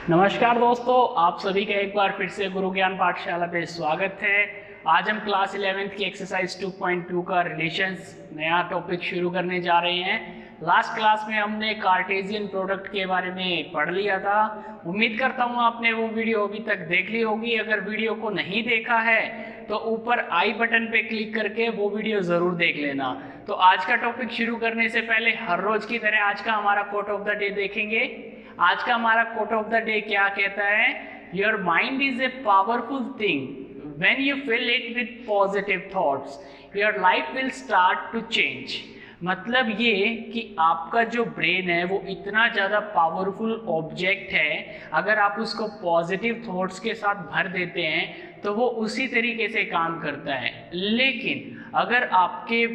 नमस्कार दोस्तों, आप सभी का एक बार फिर से गुरु ज्ञान पाठशाला पे स्वागत है। आज हम क्लास 11th की एक्सरसाइज 2.2 का रिलेशंस नया टॉपिक शुरू करने जा रहे हैं। लास्ट क्लास में हमने कार्टेशियन प्रोडक्ट के बारे में पढ़ लिया था। उम्मीद करता हूँ आपने वो वीडियो अभी तक देख ली होगी। अगर वीडियो को नहीं देखा है तो ऊपर आई बटन पे क्लिक करके वो वीडियो ज़रूर देख लेना। तो आज का टॉपिक शुरू करने से पहले हर रोज की तरह आज का हमारा कोट ऑफ द डे देखेंगे। आज का हमारा कोट ऑफ द डे क्या कहता है? Your mind is a powerful thing, when you fill it with positive thoughts your life will start to change. मतलब ये कि आपका जो ब्रेन है वो इतना ज़्यादा पावरफुल ऑब्जेक्ट है, अगर आप उसको पॉजिटिव थॉट्स के साथ भर देते हैं तो वो उसी तरीके से काम करता है। लेकिन अगर आपके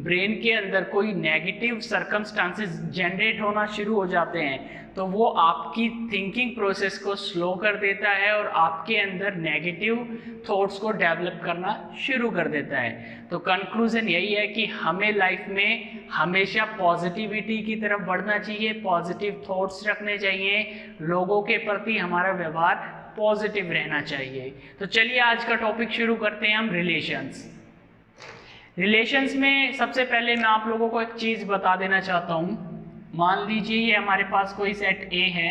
ब्रेन के अंदर कोई नेगेटिव सर्कमस्टांसेस जनरेट होना शुरू हो जाते हैं तो वो आपकी थिंकिंग प्रोसेस को स्लो कर देता है और आपके अंदर नेगेटिव थॉट्स को डेवलप करना शुरू कर देता है। तो कंक्लूजन यही है कि हमें लाइफ में हमेशा पॉजिटिविटी की तरफ बढ़ना चाहिए, पॉजिटिव थॉट्स रखने चाहिए, लोगों के प्रति हमारा व्यवहार पॉजिटिव रहना चाहिए। तो चलिए आज का टॉपिक शुरू करते हैं हम रिलेशंस में सबसे पहले मैं आप लोगों को एक चीज़ बता देना चाहता हूँ। मान लीजिए ये हमारे पास कोई सेट ए है,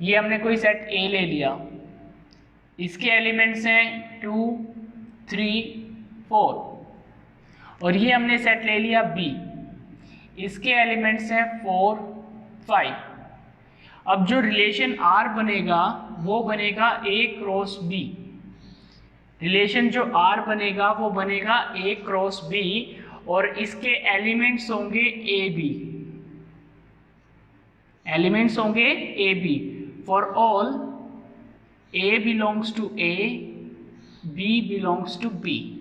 ये हमने कोई सेट ए ले लिया, इसके एलिमेंट्स हैं 2, 3, 4 और ये हमने सेट ले लिया बी, इसके एलिमेंट्स हैं 4, 5। अब जो रिलेशन आर बनेगा वो बनेगा ए क्रॉस बी। रिलेशन जो आर बनेगा वो बनेगा ए क्रॉस बी और इसके एलिमेंट्स होंगे ए बी। एलिमेंट्स होंगे A B. For all A belongs to A, B belongs to B.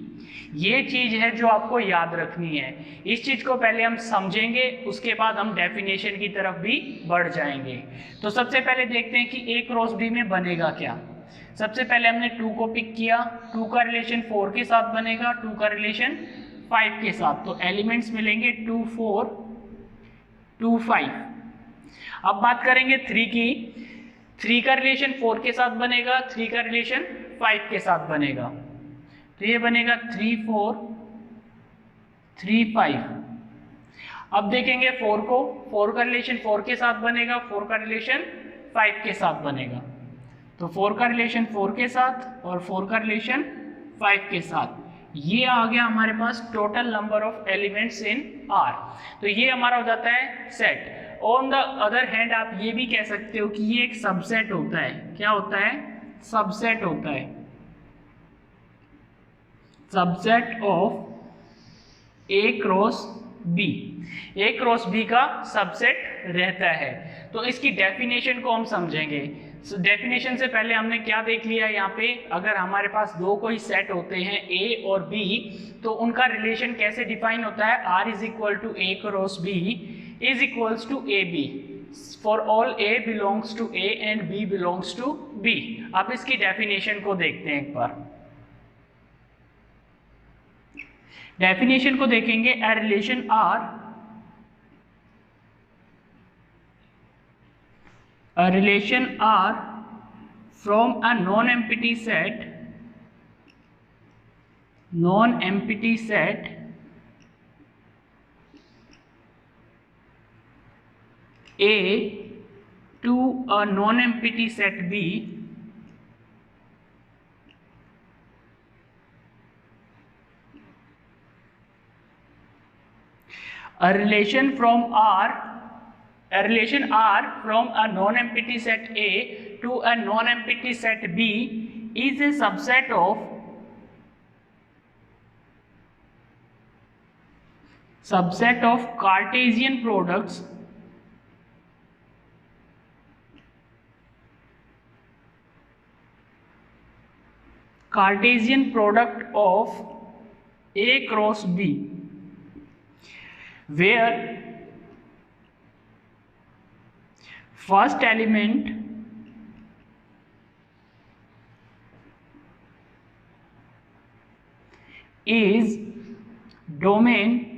ये चीज है जो आपको याद रखनी है। इस चीज को पहले हम समझेंगे, उसके बाद हम डेफिनेशन की तरफ भी बढ़ जाएंगे। तो सबसे पहले देखते हैं कि ए क्रॉस बी में बनेगा क्या। सबसे पहले हमने 2 को पिक किया, 2 का रिलेशन 4 के साथ बनेगा, 2 का रिलेशन 5 के साथ। तो एलिमेंट्स मिलेंगे 2, 4, 2, 5। अब बात करेंगे 3 की। 3 का रिलेशन 4 के साथ बनेगा, 3 का रिलेशन 5 के साथ बनेगा। तो ये बनेगा 3, 4, 3, 5। अब देखेंगे 4 को, 4 का रिलेशन 4 के साथ बनेगा, 4 का रिलेशन 5 के साथ बनेगा। तो 4 का रिलेशन 4 के साथ और 4 का रिलेशन 5 के साथ। ये आ गया हमारे पास total number of elements in R. तो ये हमारा हो जाता है set. On the other hand आप ये भी कह सकते हो कि ये एक सबसेट होता है। क्या होता है? सबसेट होता है। Subset of A cross B. A cross B का सबसेट रहता है। तो इसकी डेफिनेशन को हम समझेंगे। डेफिनेशन से पहले हमने क्या देख लिया यहाँ पे, अगर हमारे पास दो कोई सेट होते हैं ए और बी तो उनका रिलेशन कैसे डिफाइन होता है? R is equal to A cross B is equals to A B for all A belongs to A and B belongs to B. अब इसकी डेफिनेशन को देखते हैं एक बार। डेफिनेशन को देखेंगे, a relation R, a relation R from a non-empty set A to a non-empty set B a relation R from a non-empty set A to a non-empty set B is a subset of Cartesian products of A cross B, where first element is domain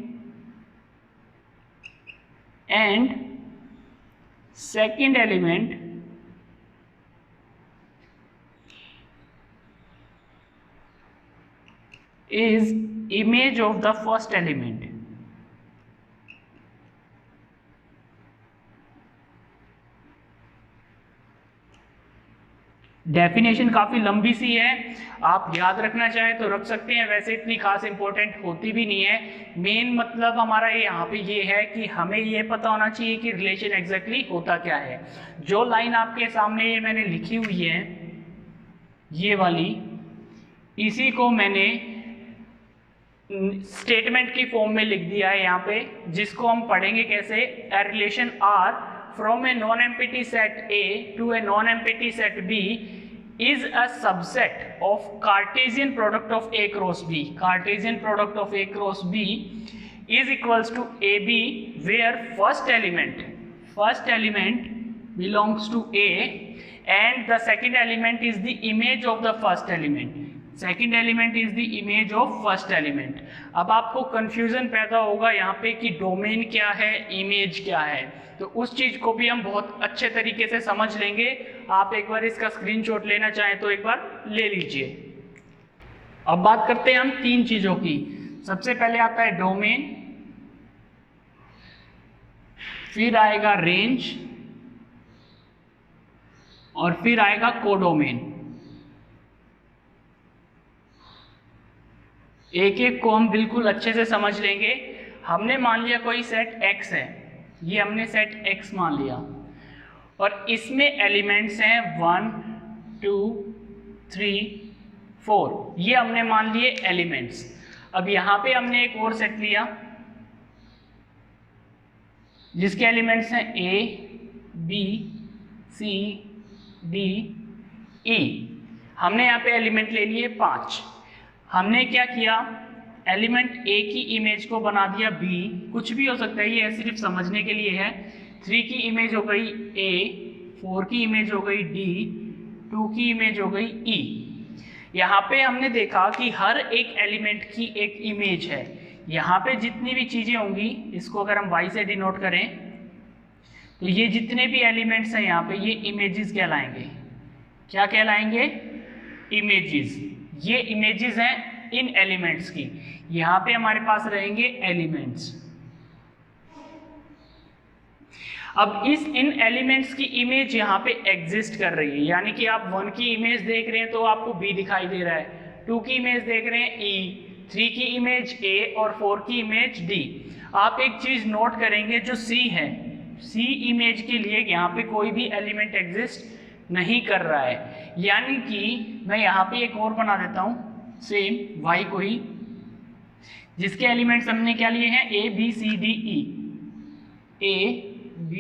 and second element is image of the first element. Definition काफी लंबी सी है, आप याद रखना चाहें तो रख सकते हैं, वैसे इतनी खास इंपॉर्टेंट होती भी नहीं है। मेन मतलब हमारा यहाँ पे ये है कि हमें ये पता होना चाहिए कि रिलेशन एग्जैक्टली होता क्या है। जो लाइन आपके सामने ये मैंने लिखी हुई है, ये वाली, इसी को मैंने स्टेटमेंट की फॉर्म में लिख दिया है यहाँ पे, जिसको हम पढ़ेंगे कैसे। A relation R from a non empty set A to a non empty set B is a subset of Cartesian product of A cross B. Cartesian product of A cross B is equals to AB, where first element belongs to A and the second element is the image of the first element. Second element is the image of first element. अब आपको confusion पैदा होगा यहाँ पे कि domain क्या है, image क्या है, तो उस चीज को भी हम बहुत अच्छे तरीके से समझ लेंगे। आप एक बार इसका स्क्रीनशॉट लेना चाहें तो एक बार ले लीजिए। अब बात करते हैं हम तीन चीजों की। सबसे पहले आता है डोमेन, फिर आएगा रेंज और फिर आएगा कोडोमेन। एक एक को हम बिल्कुल अच्छे से समझ लेंगे। हमने मान लिया कोई सेट X है, ये हमने सेट X मान लिया और इसमें एलिमेंट्स हैं 1 2 3 4, ये हमने मान लिए एलिमेंट्स। अब यहाँ पे हमने एक और सेट लिया जिसके एलिमेंट्स हैं A B C D E। हमने यहाँ पे एलिमेंट ले लिए 5। हमने क्या किया, एलिमेंट A की इमेज को बना दिया B, कुछ भी हो सकता है, ये सिर्फ समझने के लिए है। 3 की इमेज हो गई A, 4 की इमेज हो गई D, 2 की इमेज हो गई E। यहाँ पे हमने देखा कि हर एक एलिमेंट की एक इमेज है। यहाँ पे जितनी भी चीज़ें होंगी, इसको अगर हम Y से डिनोट करें तो ये जितने भी एलिमेंट्स हैं यहाँ पे, ये इमेजेस कहलाएंगे। क्या कहलाएंगे? इमेजेस। ये इमेजेस हैं इन एलिमेंट्स की। यहाँ पे हमारे पास रहेंगे एलिमेंट्स। अब इन एलिमेंट्स की इमेज यहाँ पे एग्जिस्ट कर रही है, यानी कि आप 1 की इमेज देख रहे हैं तो आपको B दिखाई दे रहा है, 2 की इमेज देख रहे हैं E, 3 की इमेज A और 4 की इमेज D। आप एक चीज नोट करेंगे, जो C है, C इमेज के लिए यहाँ पे कोई भी एलिमेंट एग्जिस्ट नहीं कर रहा है। यानी कि मैं यहाँ पे एक और बना देता हूँ सेम Y को ही, जिसके एलिमेंट्स हमने क्या लिए हैं, A B C D E, A B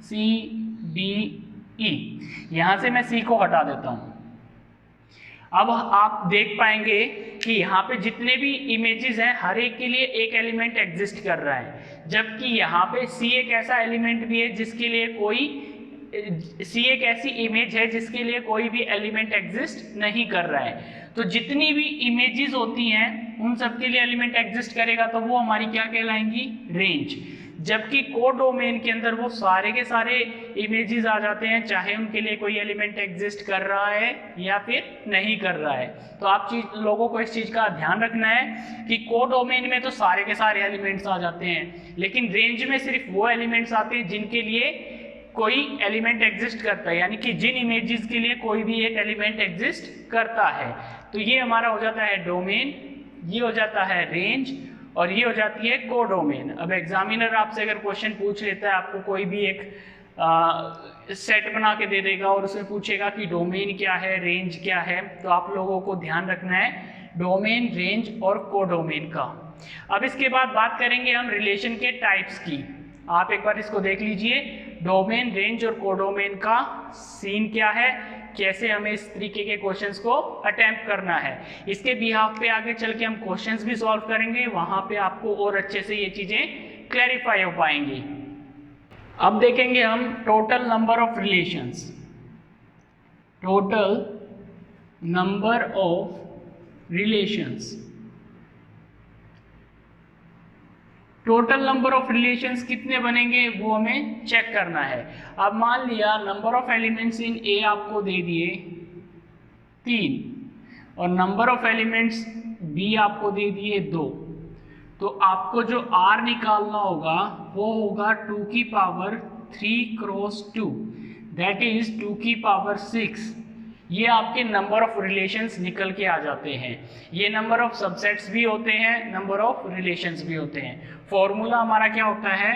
C D E। यहाँ से मैं C को हटा देता हूँ। अब आप देख पाएंगे कि यहाँ पे जितने भी इमेजेस हैं, हर एक के लिए एक एलिमेंट एग्जिस्ट कर रहा है, जबकि यहाँ पे C एक ऐसा एलिमेंट भी है जिसके लिए C एक ऐसी इमेज है जिसके लिए कोई भी एलिमेंट एग्जिस्ट नहीं कर रहा है। तो जितनी भी इमेजेस होती हैं उन सब के लिए एलिमेंट एग्जिस्ट करेगा, तो वो हमारी क्या कहलाएंगी, रेंज। जबकि कोडोमेन के अंदर वो सारे के सारे इमेजेस आ जाते हैं, चाहे उनके लिए कोई एलिमेंट एग्जिस्ट कर रहा है या फिर नहीं कर रहा है। तो आप लोगों को इस चीज का ध्यान रखना है कि कोडोमेन में तो सारे के सारे एलिमेंट्स आ जाते हैं, लेकिन रेंज में सिर्फ वो एलिमेंट्स आते हैं जिनके लिए कोई एलिमेंट एग्जिस्ट करता है, यानी कि जिन इमेजेस के लिए कोई भी एक एलिमेंट एग्जिस्ट करता है। तो ये हमारा हो जाता है डोमेन, ये हो जाता है रेंज और ये हो जाती है कोडोमेन। अब एग्जामिनर आपसे अगर क्वेश्चन पूछ लेता है, आपको कोई भी एक सेट बना के दे देगा और उसमें पूछेगा कि डोमेन क्या है, रेंज क्या है, तो आप लोगों को ध्यान रखना है डोमेन, रेंज और कोडोमेन का। अब इसके बाद बात करेंगे हम रिलेशन के टाइप्स की। आप एक बार इसको देख लीजिए, डोमेन, रेंज और कोडोमेन का सीन क्या है, कैसे हमें इस तरीके के क्वेश्चंस को अटेम्प्ट करना है। इसके बिहाफ पे आगे चल के हम क्वेश्चंस भी सॉल्व करेंगे, वहां पे आपको और अच्छे से ये चीजें क्लैरिफाई हो पाएंगी। अब देखेंगे हम total number of relations. Total number of relations, total number of relations कितने बनेंगे वो हमें चेक करना है। अब मान लिया नंबर ऑफ एलिमेंट्स इन ए आपको दे दिए 3 और नंबर ऑफ एलिमेंट्स बी आपको दे दिए 2, तो आपको जो R निकालना होगा वो होगा 2 की पावर 3 क्रॉस 2, दैट इज 2 की पावर 6। ये आपके नंबर ऑफ रिलेशंस निकल के आ जाते हैं। ये नंबर ऑफ सबसेट्स भी होते हैं, नंबर ऑफ रिलेशंस भी होते हैं। फॉर्मूला हमारा क्या होता है,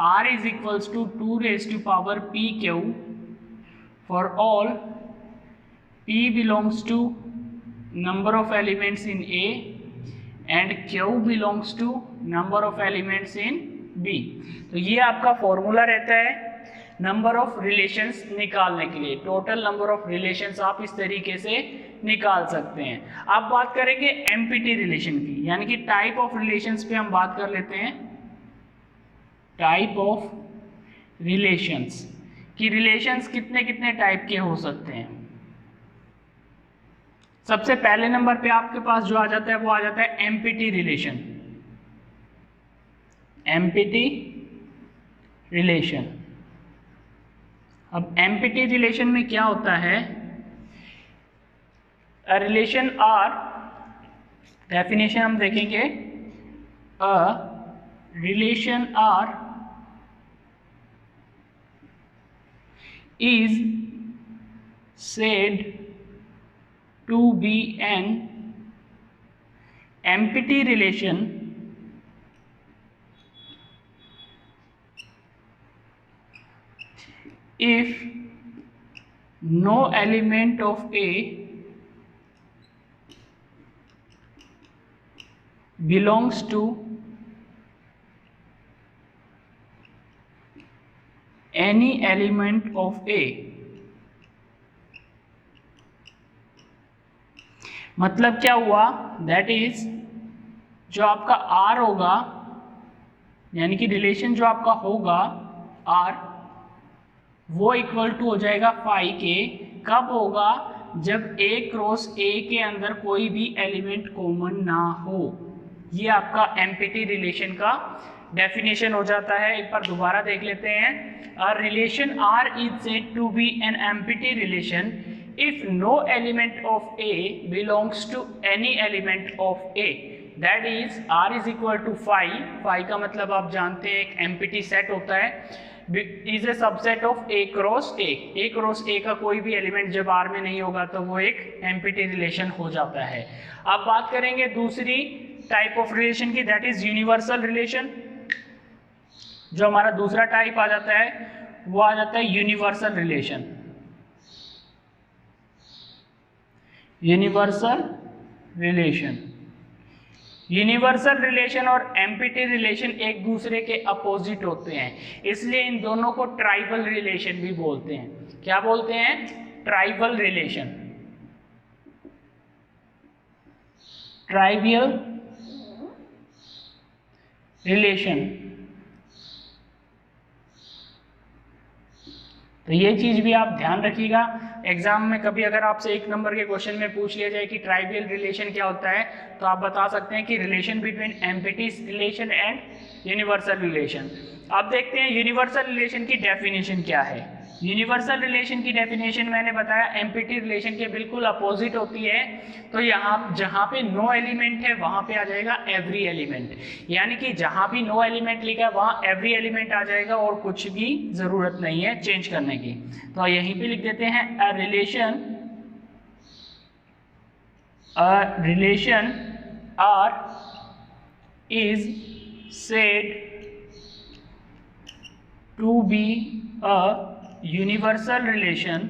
R is equals to 2 raise to power P Q for all P belongs to number of elements in A and Q belongs to number of elements in B। तो ये आपका फॉर्मूला रहता है नंबर ऑफ रिलेशंस निकालने के लिए। Total number of relations आप इस तरीके से निकाल सकते हैं। अब बात करेंगे एमपीटी रिलेशन की, यानी कि टाइप ऑफ रिलेशंस पे हम बात कर लेते हैं। टाइप ऑफ रिलेशंस कि रिलेशंस कितने कितने टाइप के हो सकते हैं। सबसे पहले नंबर पे आपके पास जो आ जाता है वो आ जाता है एमपीटी रिलेशन। एमपीटी रिलेशन, अब एमपीटी रिलेशन में क्या होता है, अ रिलेशन आर, डेफिनेशन हम देखेंगे, a relation R is said to be an empty relation if no element of A belongs to any element of A। मतलब क्या हुआ, दैट इज जो आपका R होगा, यानी कि रिलेशन जो आपका होगा R, वो इक्वल टू हो जाएगा फाई के। कब होगा, जब A क्रॉस A के अंदर कोई भी एलिमेंट कॉमन ना हो। ये आपका एम्पिटी रिलेशन का डेफिनेशन हो जाता है। एक बार दोबारा देख लेते हैं। A relation R is said to be an empty relation if no element of A belongs to any element of A, that is R is equal to phi। phi का मतलब आप जानते हैं एक एम्पिटी सेट होता है, is a subset of A cross A। A cross A का कोई भी एलिमेंट जब R में नहीं होगा तो वो एक एम्पिटी रिलेशन हो जाता है। अब बात करेंगे दूसरी टाइप ऑफ रिलेशन की, दैट इज यूनिवर्सल रिलेशन। जो हमारा दूसरा टाइप आ जाता है वो आ जाता है universal relation. Universal relation, universal relation और एम्पिटी रिलेशन एक दूसरे के अपोजिट होते हैं, इसलिए इन दोनों को ट्राइबल रिलेशन भी बोलते हैं। क्या बोलते हैं, ट्राइबल रिलेशन। ट्राइवियल रिलेशन, तो ये चीज भी आप ध्यान रखिएगा। एग्जाम में कभी अगर आपसे 1 नंबर के क्वेश्चन में पूछ लिया जाए कि ट्राइवियल रिलेशन क्या होता है, तो आप बता सकते हैं कि relation between empty relation and universal relation. अब देखते हैं यूनिवर्सल रिलेशन की डेफिनेशन क्या है। यूनिवर्सल रिलेशन की डेफिनेशन मैंने बताया एम्पिटी रिलेशन के बिल्कुल अपोजिट होती है। तो यहाँ जहाँ पे नो एलिमेंट है वहाँ पे आ जाएगा एवरी एलिमेंट, यानी कि जहाँ भी नो एलिमेंट लिखा है वहाँ एवरी एलिमेंट आ जाएगा और कुछ भी ज़रूरत नहीं है चेंज करने की। तो यहीं पे लिख देते हैं a relation R is said to be a universal relation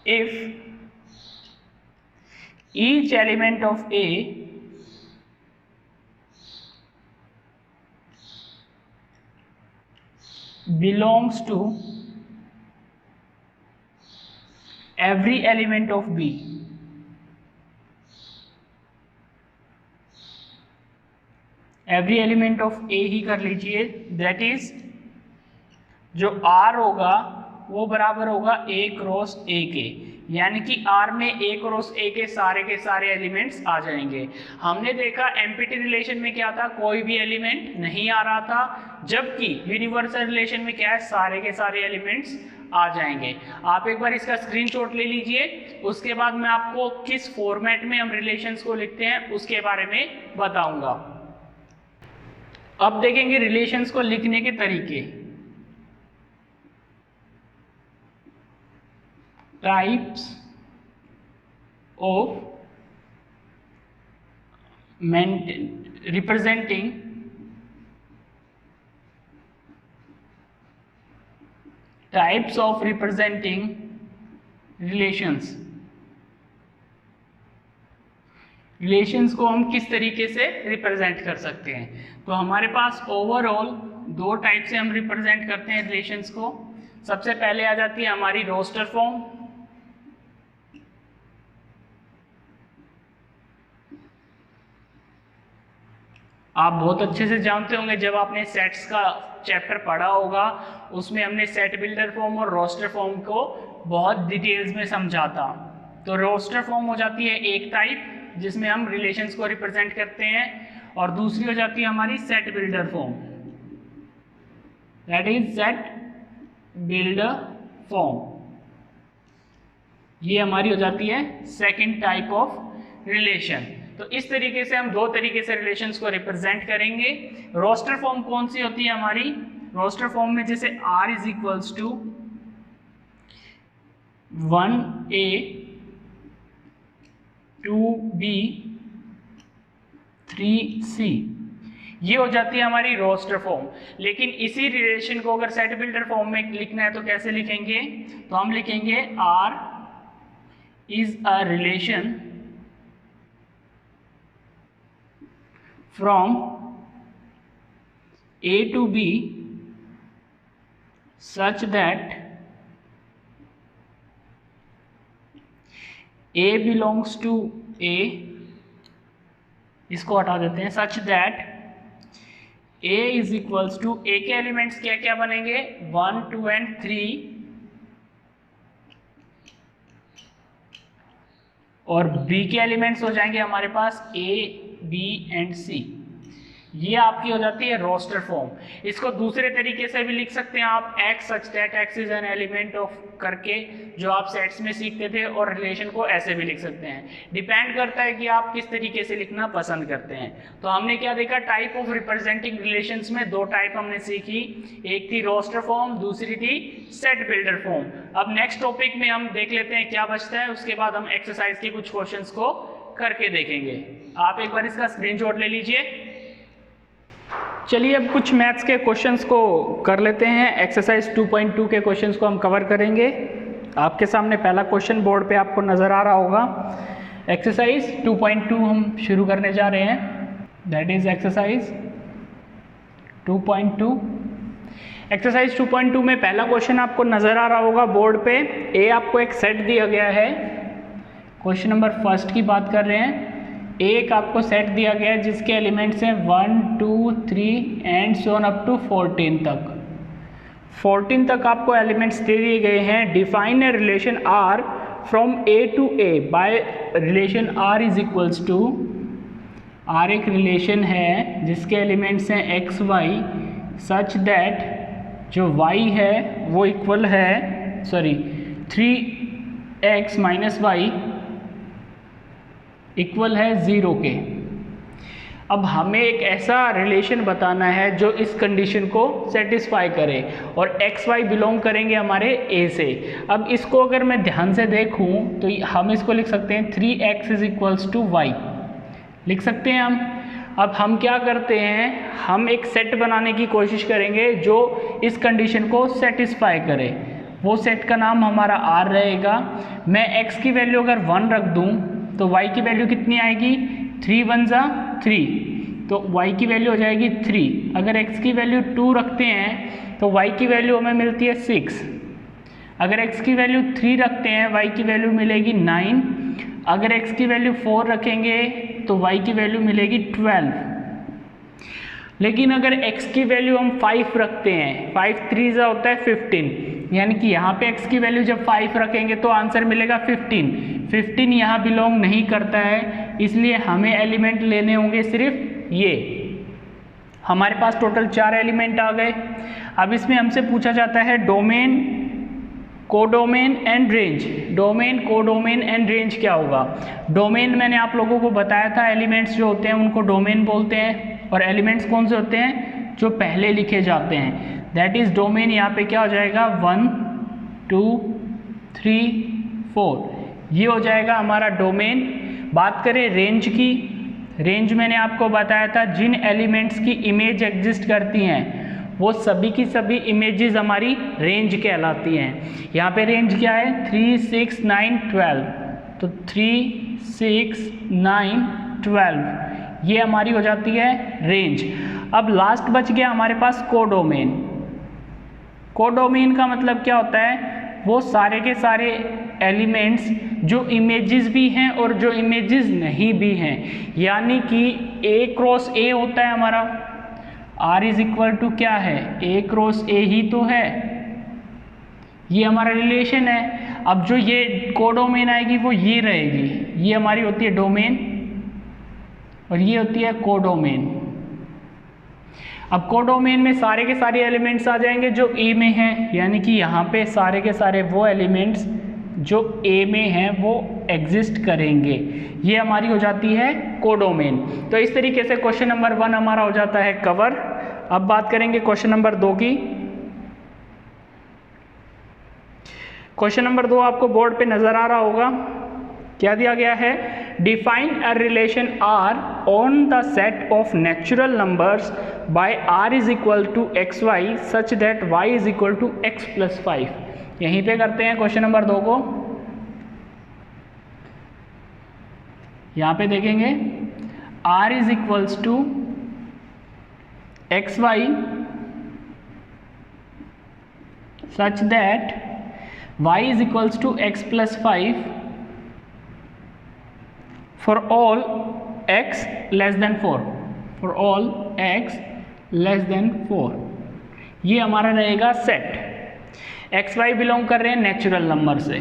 if each element of A belongs to every element of B। Every element of A ही कर लीजिए, दैट इज जो आर होगा वो बराबर होगा A क्रॉस A के, यानी कि R में A क्रॉस A के सारे एलिमेंट्स आ जाएंगे। हमने देखा एम्प्टी रिलेशन में क्या था, कोई भी एलिमेंट नहीं आ रहा था, जबकि यूनिवर्सल रिलेशन में क्या है, सारे के सारे एलिमेंट्स आ जाएंगे। आप एक बार इसका स्क्रीनशॉट ले लीजिए, उसके बाद मैं आपको किस फॉर्मेट में हम रिलेशंस को लिखते हैं उसके बारे में बताऊंगा। अब देखेंगे रिलेशंस को लिखने के तरीके। Types of representing types of representing relations. Relations को हम किस तरीके से रिप्रेजेंट कर सकते हैं, तो हमारे पास ओवरऑल दो टाइप से हम रिप्रेजेंट करते हैं रिलेशंस को। सबसे पहले आ जाती है हमारी रोस्टर फॉर्म। आप बहुत अच्छे से जानते होंगे, जब आपने सेट्स का चैप्टर पढ़ा होगा उसमें हमने सेट बिल्डर फॉर्म और रोस्टर फॉर्म को बहुत डिटेल्स में समझा था। तो रोस्टर फॉर्म हो जाती है एक टाइप जिसमें हम रिलेशंस को रिप्रेजेंट करते हैं, और दूसरी हो जाती है हमारी set builder form, that is set builder form. ये हमारी हो जाती है सेकंड टाइप ऑफ रिलेशन। तो इस तरीके से हम दो तरीके से रिलेशंस को रिप्रेजेंट करेंगे। रोस्टर फॉर्म कौन सी होती है हमारी, रोस्टर फॉर्म में जैसे R is equals to 1A 2B 3C, ये हो जाती है हमारी रोस्टर फॉर्म। लेकिन इसी रिलेशन को अगर सेट बिल्डर फॉर्म में लिखना है तो कैसे लिखेंगे, तो हम लिखेंगे R is a relation from A to B such that A belongs to A, इसको हटा देते हैं, such that A is equals to, A के एलिमेंट्स क्या क्या बनेंगे, 1 2 and 3, और B के एलिमेंट्स हो जाएंगे हमारे पास A B and C। ये आपकी हो जाती है रोस्टर फॉर्म। इसको दूसरे तरीके से भी लिख सकते हैं आप, X such that X is an element of करके, जो आप सेट्स में सीखते थे, और रिलेशन को ऐसे भी लिख सकते हैं। डिपेंड करता है कि आप किस तरीके से लिखना पसंद करते हैं। तो हमने क्या देखा, टाइप ऑफ रिप्रेजेंटिंग रिलेशंस में दो टाइप हमने सीखी, एक थी रोस्टर फॉर्म, दूसरी थी सेट बिल्डर फॉर्म। अब नेक्स्ट टॉपिक में हम देख लेते हैं क्या बचता है, उसके बाद हम एक्सरसाइज के कुछ क्वेश्चंस को करके देखेंगे। आप एक बार इसका स्क्रीनशॉट ले लीजिए। चलिए अब कुछ मैथ्स के क्वेश्चंस को कर लेते हैं। एक्सरसाइज 2.2 के क्वेश्चंस को हम कवर करेंगे। आपके सामने पहला क्वेश्चन बोर्ड पे आपको नज़र आ रहा होगा। एक्सरसाइज 2.2 हम शुरू करने जा रहे हैं, दैट इज एक्सरसाइज 2.2। एक्सरसाइज 2.2 में पहला क्वेश्चन आपको नज़र आ रहा होगा बोर्ड पे। ए आपको एक सेट दिया गया है, क्वेश्चन नंबर फर्स्ट की बात कर रहे हैं। एक आपको सेट दिया गया है जिसके एलिमेंट्स हैं 1 2 3 and so on up to 14 तक। 14 तक आपको एलिमेंट्स दे दिए गए हैं। Define a relation R from A to A by relation R is equals to, R एक रिलेशन है जिसके एलिमेंट्स हैं x y सच दैट जो y है वो इक्वल है 3x माइनस वाई इक्वल है 0 के। अब हमें एक ऐसा रिलेशन बताना है जो इस कंडीशन को सेटिस्फाई करे, और एक्स वाई बिलोंग करेंगे हमारे ए से। अब इसको अगर मैं ध्यान से देखूं तो हम इसको लिख सकते हैं 3x is equals to Y, लिख सकते हैं हम। अब हम क्या करते हैं, हम एक सेट बनाने की कोशिश करेंगे जो इस कंडीशन को सेटिस्फाई करे। वो सेट का नाम हमारा R रहेगा। मैं x की वैल्यू अगर 1 रख दूं तो y की वैल्यू कितनी आएगी, 3 1 जा 3, तो y की वैल्यू हो जाएगी 3। अगर x की वैल्यू 2 रखते हैं तो y की वैल्यू हमें मिलती है 6। अगर x की वैल्यू 3 रखते हैं y की वैल्यू मिलेगी 9। अगर x की वैल्यू 4 रखेंगे तो y की वैल्यू मिलेगी 12। लेकिन अगर x की वैल्यू हम 5 रखते हैं, 5 3 जा होता है 15, यानी कि यहाँ पे x की वैल्यू जब 5 रखेंगे तो आंसर मिलेगा 15 यहाँ बिलोंग नहीं करता है, इसलिए हमें एलिमेंट लेने होंगे सिर्फ ये। हमारे पास टोटल 4 एलिमेंट आ गए। अब इसमें हमसे पूछा जाता है domain, codomain and range. Domain, codomain and range क्या होगा? डोमेन मैंने आप लोगों को बताया था, एलिमेंट्स जो होते हैं उनको डोमेन बोलते हैं, और एलिमेंट्स कौन से होते हैं? जो पहले लिखे जाते हैं, दैट इज डोमेन। यहाँ पे क्या हो जाएगा? 1 2 3 4, ये हो जाएगा हमारा डोमेन। बात करें रेंज की, रेंज मैंने आपको बताया था जिन एलिमेंट्स की इमेज एग्जिस्ट करती हैं वो सभी की सभी इमेजेस हमारी रेंज कहलाती हैं। यहाँ पे रेंज क्या है? 3 6 9 12, तो 3 6 9 12 ये हमारी हो जाती है रेंज। अब लास्ट बच गया हमारे पास कोडोमेन। कोडोमेन का मतलब क्या होता है? वो सारे के सारे एलिमेंट्स जो इमेजेस भी हैं और जो इमेजेस नहीं भी हैं, यानी कि A क्रॉस A होता है हमारा, R इज इक्वल टू क्या है? A क्रॉस A ही तो है, ये हमारा रिलेशन है। अब जो ये कोडोमेन आएगी वो ये रहेगी, ये हमारी होती है डोमेन और ये होती है कोडोमेन। अब कोडोमेन में सारे के सारे एलिमेंट्स आ जाएंगे जो A में हैं, यानी कि यहाँ पे सारे के सारे वो एलिमेंट्स जो A में हैं वो एग्जिस्ट करेंगे, ये हमारी हो जाती है कोडोमेन। तो इस तरीके से क्वेश्चन नंबर 1 हमारा हो जाता है कवर। अब बात करेंगे क्वेश्चन नंबर 2 की। क्वेश्चन नंबर 2 आपको बोर्ड पे नजर आ रहा होगा। क्या दिया गया है? Define a relation R on the set of natural numbers by R is equal to XY such that Y is equal to X plus 5। यहीं पे करते हैं क्वेश्चन नंबर 2 को। यहाँ पे देखेंगे R is equals to XY such that Y is equals to X plus 5 for all x less than 4, for all x less than 4, ये हमारा रहेगा सेट। एक्स वाई बिलोंग कर रहे हैं नेचुरल नंबर से,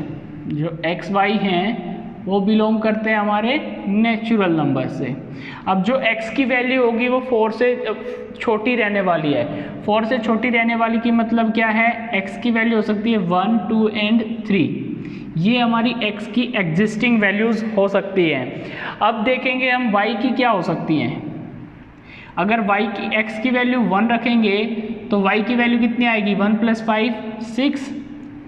जो एक्स वाई हैं वो बिलोंग करते हैं हमारे नेचुरल नंबर से। अब जो x की वैल्यू होगी वो 4 से छोटी रहने वाली है। 4 से छोटी रहने वाली की मतलब क्या है? x की वैल्यू हो सकती है 1 2 एंड 3, ये हमारी x की एग्जिस्टिंग वैल्यूज़ हो सकती हैं। अब देखेंगे हम y की क्या हो सकती हैं। अगर x की वैल्यू 1 रखेंगे तो y की वैल्यू कितनी आएगी? 1 प्लस 5 6,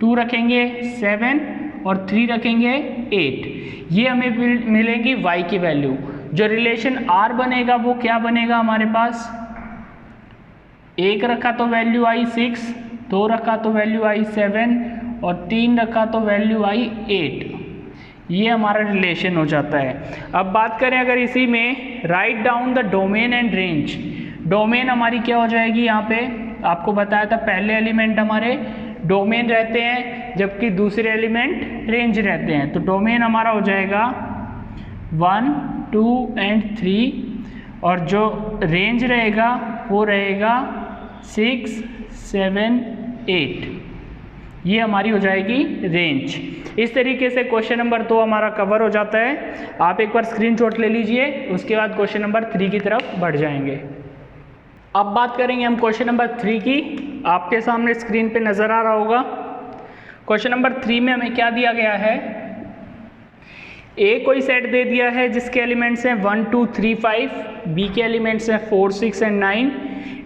2 रखेंगे 7 और 3 रखेंगे 8, ये हमें मिलेगी y की वैल्यू। जो रिलेशन R बनेगा वो क्या बनेगा हमारे पास? 1 रखा तो वैल्यू आई 6, 2 रखा तो वैल्यू आई 7 और 3 रखा तो वैल्यू आई 8, ये हमारा रिलेशन हो जाता है। अब बात करें अगर इसी में write down the domain and range. Domain हमारी क्या हो जाएगी? यहाँ पे आपको बताया था पहले एलिमेंट हमारे डोमेन रहते हैं जबकि दूसरे एलिमेंट रेंज रहते हैं। तो डोमेन हमारा हो जाएगा 1 2 एंड 3 और जो रेंज रहेगा वो रहेगा 6 7 8, ये हमारी हो जाएगी रेंज। इस तरीके से क्वेश्चन नंबर 2 हमारा कवर हो जाता है। आप एक बार स्क्रीनशॉट ले लीजिए, उसके बाद क्वेश्चन नंबर 3 की तरफ बढ़ जाएंगे। अब बात करेंगे हम क्वेश्चन नंबर 3 की। आपके सामने स्क्रीन पे नज़र आ रहा होगा। क्वेश्चन नंबर 3 में हमें क्या दिया गया है? A कोई सेट दे दिया है जिसके एलिमेंट्स हैं 1 2 3 5, B के एलिमेंट्स हैं 4 6 and 9।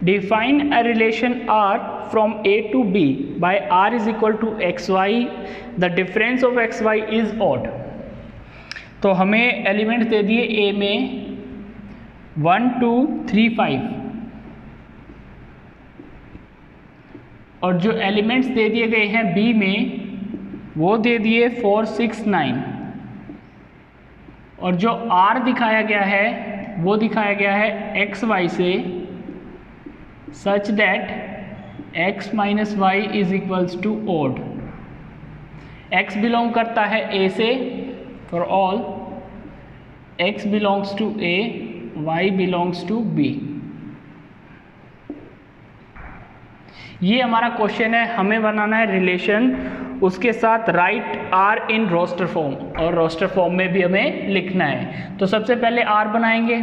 Define a relation R from A to B by R is equal to XY, the difference of XY is odd. तो हमें एलिमेंट्स दे दिए A में 1 2 3 5 और जो एलिमेंट्स दे दिए गए हैं B में वो दे दिए 4 6 9 और जो R दिखाया गया है वो दिखाया गया है XY से such that x minus y is equals to odd. x belong करता है A से, for all x belongs to A, y belongs to B। ये हमारा क्वेश्चन है, हमें बनाना है रिलेशन, उसके साथ write R in roster form, और रोस्टर फॉर्म में भी हमें लिखना है। तो सबसे पहले आर बनाएंगे,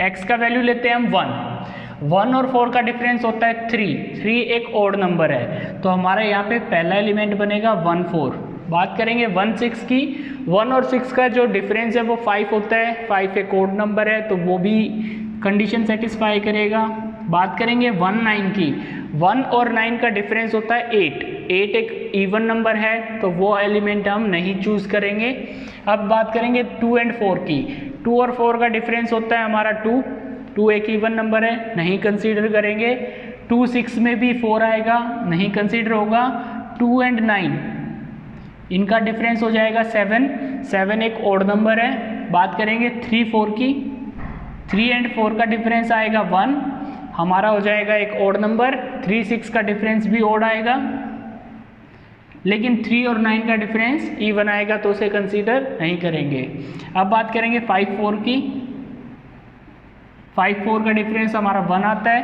एक्स का वैल्यू लेते हैं हम 1 और 4 का डिफरेंस होता है 3 एक ओड नंबर है, तो हमारा यहाँ पे पहला एलिमेंट बनेगा 1 4। बात करेंगे 1 6 की, 1 और 6 का जो डिफरेंस है वो 5 होता है, 5 एक ओड नंबर है तो वो भी कंडीशन सेटिस्फाई करेगा। बात करेंगे 1 9 की, 1 और 9 का डिफरेंस होता है 8 एक इवन नंबर है तो वो एलिमेंट हम नहीं चूज करेंगे। अब बात करेंगे 2 एंड 4 की, 2 और 4 का डिफरेंस होता है हमारा 2 एक इवन नंबर है, नहीं कंसीडर करेंगे। 2 6 में भी 4 आएगा, नहीं कंसीडर होगा। 2 एंड 9 इनका डिफरेंस हो जाएगा 7 एक ओड नंबर है। बात करेंगे 3 4 की, 3 एंड 4 का डिफरेंस आएगा 1, हमारा हो जाएगा एक ओड नंबर। 3 6 का डिफरेंस भी ओड आएगा, लेकिन 3 और 9 का डिफरेंस इवन आएगा तो उसे कंसीडर नहीं करेंगे। अब बात करेंगे 5 4 की, 5 4 का डिफरेंस हमारा 1 आता है,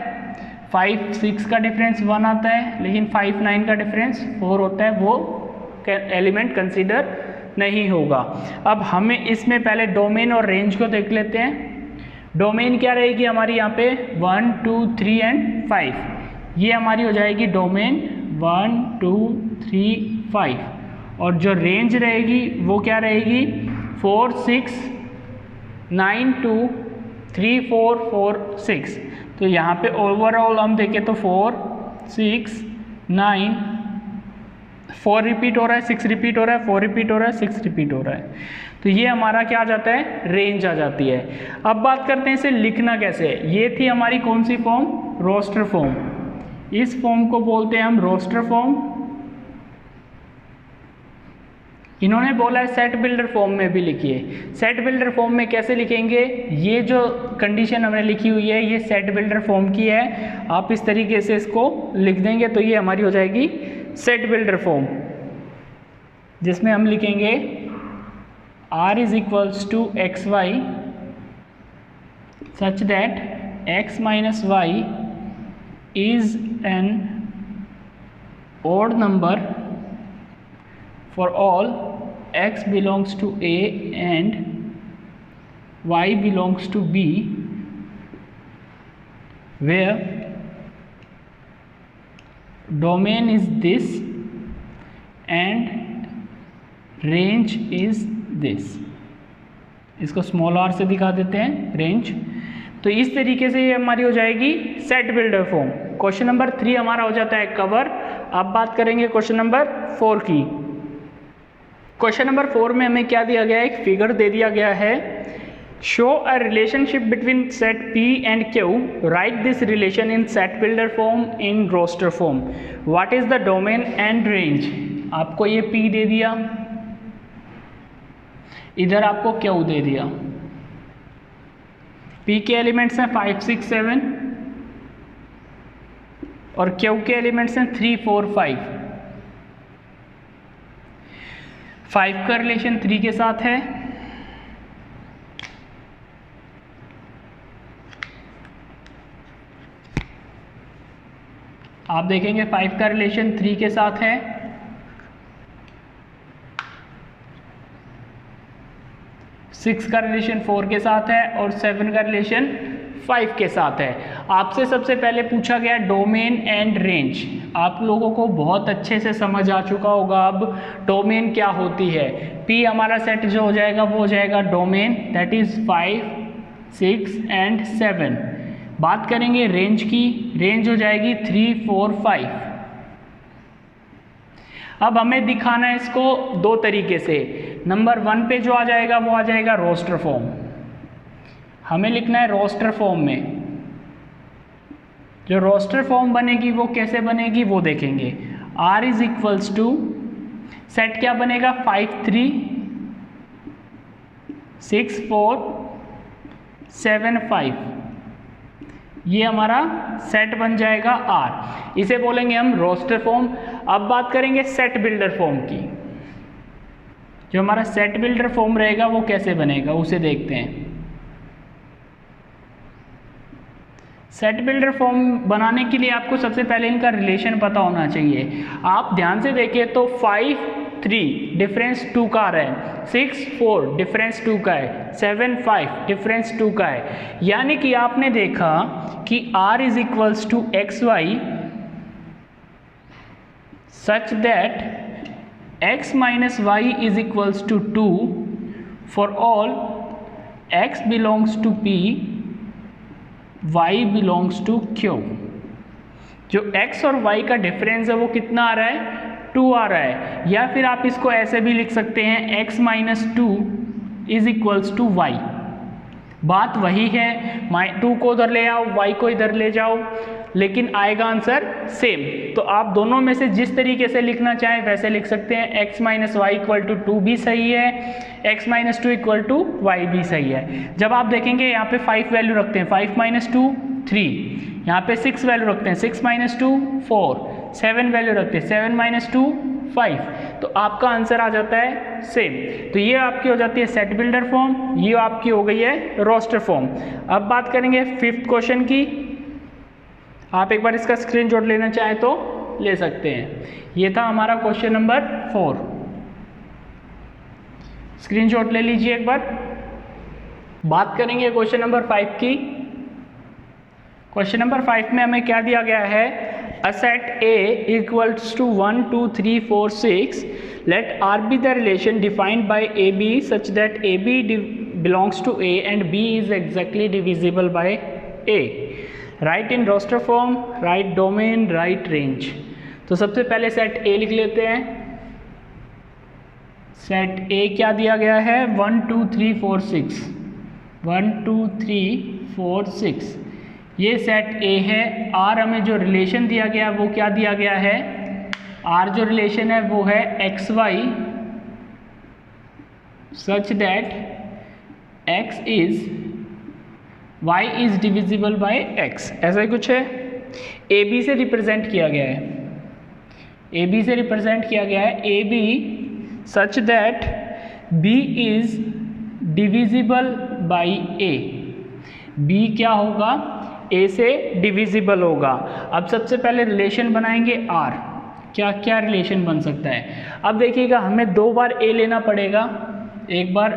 5 6 का डिफरेंस 1 आता है, लेकिन 5 9 का डिफरेंस 4 होता है, वो एलिमेंट कंसीडर नहीं होगा। अब हमें इसमें पहले डोमेन और रेंज को देख लेते हैं। डोमेन क्या रहेगी हमारी यहाँ पे 1 2 3 एंड 5, ये हमारी हो जाएगी डोमेन 1 2 3 5, और जो रेंज रहेगी वो क्या रहेगी 4 6 9 2 3 4 4 6। तो यहाँ पे ओवरऑल हम देखें तो 4 6 9, 4 रिपीट हो रहा है, 6 रिपीट हो रहा है, 4 रिपीट हो रहा है, 6 रिपीट हो रहा है, तो ये हमारा क्या आ जाता है, रेंज आ जाती है। अब बात करते हैं इसे लिखना कैसे है। ये थी हमारी कौन सी फॉर्म, रोस्टर फॉर्म। इस फॉर्म को बोलते हैं हम रोस्टर फॉर्म। इन्होंने बोला है सेट बिल्डर फॉर्म में भी लिखिए। सेट बिल्डर फॉर्म में कैसे लिखेंगे, ये जो कंडीशन हमने लिखी हुई है ये सेट बिल्डर फॉर्म की है, आप इस तरीके से इसको लिख देंगे तो ये हमारी हो जाएगी सेट बिल्डर फॉर्म, जिसमें हम लिखेंगे R is equals to xy such that x minus y is an odd number for all x belongs to A and y belongs to B, where domain is this and range is this. इसको small r से दिखा देते हैं range. तो इस तरीके से ये हमारी हो जाएगी set builder form. Question number 3 हमारा हो जाता है कवर। अब बात करेंगे क्वेश्चन नंबर 4 की। क्वेश्चन नंबर 4 में हमें क्या दिया गया है, एक फिगर दे दिया गया है, show a relationship between set P and Q, write this relation in set builder form in roster form, what is the domain and range. आपको ये P दे दिया, इधर आपको Q दे दिया। P के एलिमेंट्स हैं 5 6 7 और Q के एलिमेंट्स हैं 3 4 5। 5 का रिलेशन 3 के साथ है, आप देखेंगे 5 का रिलेशन 3 के साथ है, 6 का रिलेशन 4 के साथ है और 7 का रिलेशन 5 के साथ है। आपसे सबसे पहले पूछा गया डोमेन एंड रेंज। आप लोगों को बहुत अच्छे से समझ आ चुका होगा अब डोमेन क्या होती है। P हमारा सेट जो हो जाएगा वो हो जाएगा डोमेन, दैट इज 5 6 एंड 7। बात करेंगे रेंज की, रेंज हो जाएगी 3 4 5। अब हमें दिखाना है इसको दो तरीके से। नंबर 1 पे जो आ जाएगा वो आ जाएगा रोस्टर फॉर्म। हमें लिखना है रोस्टर फॉर्म में। जो रोस्टर फॉर्म बनेगी वो कैसे बनेगी वो देखेंगे। R is equals to set क्या बनेगा 5 3 6 4 7 5, ये हमारा सेट बन जाएगा R। इसे बोलेंगे हम रोस्टर फॉर्म। अब बात करेंगे सेट बिल्डर फॉर्म की। जो हमारा सेट बिल्डर फॉर्म रहेगा वो कैसे बनेगा उसे देखते हैं। सेट बिल्डर फॉर्म बनाने के लिए आपको सबसे पहले इनका रिलेशन पता होना चाहिए। आप ध्यान से देखिए तो 5 3 डिफरेंस 2 का आ रहा है, 6 4 डिफरेंस 2 का है, 7 5 डिफरेंस 2 का है। यानी कि आपने देखा कि R is equals to x y such that x minus y is equals to 2 for all x belongs to P, y belongs to Q। जो x और y का डिफरेंस है वो कितना आ रहा है, 2 आ रहा है। या फिर आप इसको ऐसे भी लिख सकते हैं x minus 2 is equals to y. बात वही है, 2 को उधर ले आओ, y को इधर ले जाओ, लेकिन आएगा आंसर सेम। तो आप दोनों में से जिस तरीके से लिखना चाहें वैसे लिख सकते हैं। x minus y equal to 2 भी सही है, x minus 2 equal to y भी सही है। जब आप देखेंगे यहाँ पे 5 वैल्यू रखते हैं, 5 माइनस 2 3, यहाँ पे 6 वैल्यू रखते हैं, 6 माइनस 2 4, 7 वैल्यू रखते हैं, 7 माइनस 2 5, तो आपका आंसर आ जाता है सेम। तो ये आपकी हो जाती है सेट बिल्डर फॉर्म, ये आपकी हो गई है रोस्टर फॉर्म। अब बात करेंगे 5th क्वेश्चन की। आप एक बार इसका स्क्रीनशॉट लेना चाहें तो ले सकते हैं। ये था हमारा क्वेश्चन नंबर 4, स्क्रीनशॉट ले लीजिए एक बार। बात करेंगे क्वेश्चन नंबर 5 की। क्वेश्चन नंबर 5 में हमें क्या दिया गया है, a set A equals to 1 2 3 4 6, let R be the relation defined by AB such that AB belongs to A and B is exactly divisible by A. Write in roster form, write domain, write range। तो सबसे पहले set A लिख लेते हैं। Set A क्या दिया गया है, 1 2 3 4 6, 1 2 3 4 6, ये सेट A है। R हमें जो रिलेशन दिया गया वो क्या दिया गया है, R जो रिलेशन है वो है x y such that x is y is divisible by x, ऐसा ही कुछ है। AB से रिप्रेजेंट किया गया है, AB से रिप्रेजेंट किया गया है, AB such that B is divisible bye A। B क्या होगा, A से डिविजिबल होगा। अब सबसे पहले रिलेशन बनाएंगे R, क्या क्या रिलेशन बन सकता है। अब देखिएगा हमें 2 बार A लेना पड़ेगा, एक बार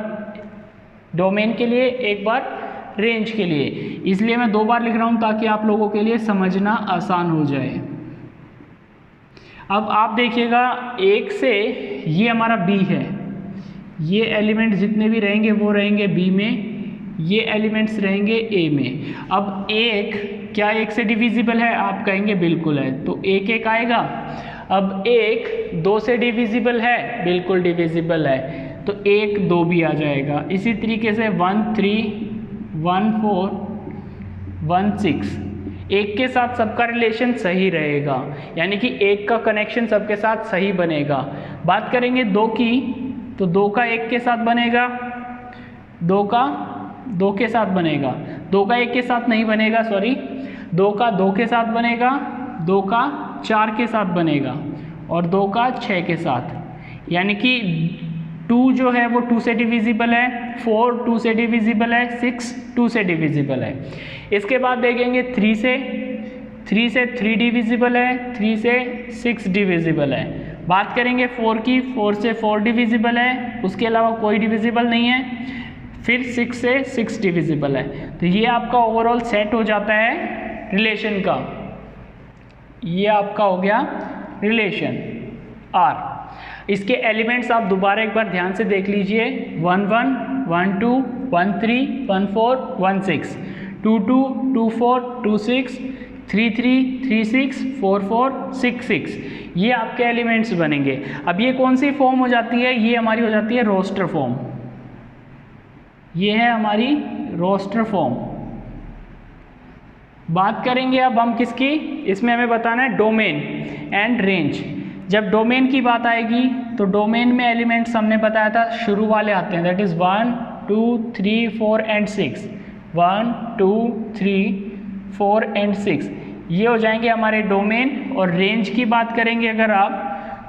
डोमेन के लिए, एक बार रेंज के लिए, इसलिए मैं 2 बार लिख रहा हूँ ताकि आप लोगों के लिए समझना आसान हो जाए। अब आप देखिएगा 1 से ये हमारा B है, ये एलिमेंट जितने भी रहेंगे वो रहेंगे B में, ये एलिमेंट्स रहेंगे A में। अब 1 क्या 1 से डिविजिबल है, आप कहेंगे बिल्कुल है, तो 1 1 आएगा। अब 1 2 से डिविजिबल है, बिल्कुल डिविजिबल है, तो 1 2 भी आ जाएगा। इसी तरीके से 1 3 1 4 1 6, 1 के साथ सबका रिलेशन सही रहेगा, यानी कि 1 का कनेक्शन सबके साथ सही बनेगा। बात करेंगे 2 की, तो 2 का 1 के साथ बनेगा, 2 का 2 के साथ बनेगा, 2 का 1 के साथ नहीं बनेगा, सॉरी, 2 का 2 के साथ बनेगा, 2 का 4 के साथ बनेगा और 2 का 6 के साथ। यानी कि 2 जो है वो 2 से डिविजिबल है, 4 2 से डिविजिबल है, 6 2 से डिविजिबल है। इसके बाद देखेंगे 3 से 3 डिविजिबल है, 3 से 6 डिविजिबल है। बात करेंगे 4 की, 4 से 4 डिविजिबल है, उसके अलावा कोई डिविजिबल नहीं है। फिर 6 से 6 डिविजिबल है। तो ये आपका ओवरऑल सेट हो जाता है रिलेशन का, ये आपका हो गया रिलेशन R। इसके एलिमेंट्स आप दोबारा एक बार ध्यान से देख लीजिए, 1 1 1 2 1 3 1 4 1 6, 2 2 2 4 2 6, 3 3 3 6 4 4 6 6, ये आपके एलिमेंट्स बनेंगे। अब ये कौन सी फॉर्म हो जाती है, ये हमारी हो जाती है रोस्टर फॉर्म। ये है हमारी रोस्टर फॉर्म। बात करेंगे अब हम किसकी, इसमें हमें बताना है डोमेन एंड रेंज। जब डोमेन की बात आएगी तो डोमेन में एलिमेंट्स हमने बताया था शुरू वाले आते हैं, दैट इज 1 2 3 4 एंड 6, 1 2 3 4 एंड 6, ये हो जाएंगे हमारे डोमेन। और रेंज की बात करेंगे अगर आप,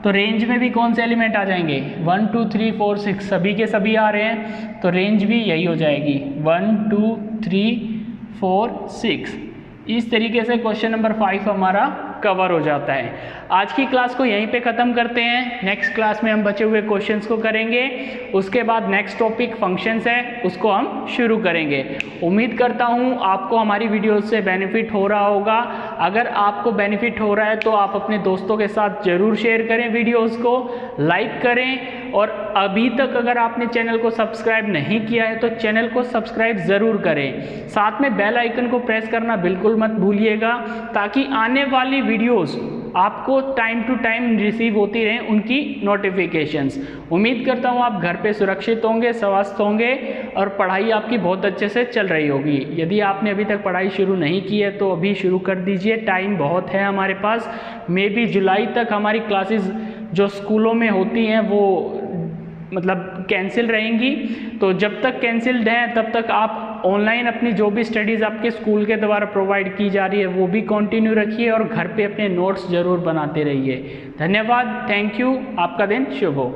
तो रेंज में भी कौन से एलिमेंट आ जाएंगे, 1 2 3 4 6 सभी के सभी आ रहे हैं, तो रेंज भी यही हो जाएगी 1 2 3 4 6। इस तरीके से क्वेश्चन नंबर 5 हमारा कवर हो जाता है। आज की क्लास को यहीं पे ख़त्म करते हैं। नेक्स्ट क्लास में हम बचे हुए क्वेश्चंस को करेंगे, उसके बाद नेक्स्ट टॉपिक फंक्शंस है उसको हम शुरू करेंगे। उम्मीद करता हूँ आपको हमारी वीडियो से बेनिफिट हो रहा होगा। अगर आपको बेनिफिट हो रहा है तो आप अपने दोस्तों के साथ ज़रूर शेयर करें, वीडियोज़ को लाइक करें, और अभी तक अगर आपने चैनल को सब्सक्राइब नहीं किया है तो चैनल को सब्सक्राइब ज़रूर करें। साथ में बेल आइकन को प्रेस करना बिल्कुल मत भूलिएगा, ताकि आने वाली वीडियोस आपको टाइम टू टाइम रिसीव होती रहें उनकी नोटिफिकेशंस। उम्मीद करता हूँ आप घर पे सुरक्षित होंगे, स्वस्थ होंगे और पढ़ाई आपकी बहुत अच्छे से चल रही होगी। यदि आपने अभी तक पढ़ाई शुरू नहीं की है तो अभी शुरू कर दीजिए, टाइम बहुत है हमारे पास। मे बी जुलाई तक हमारी क्लासेस जो स्कूलों में होती हैं वो मतलब कैंसिल रहेंगी, तो जब तक कैंसिल्ड हैं तब तक आप ऑनलाइन अपनी जो भी स्टडीज़ आपके स्कूल के द्वारा प्रोवाइड की जा रही है वो भी कंटिन्यू रखिए और घर पे अपने नोट्स ज़रूर बनाते रहिए। धन्यवाद, थैंक यू, आपका दिन शुभ हो।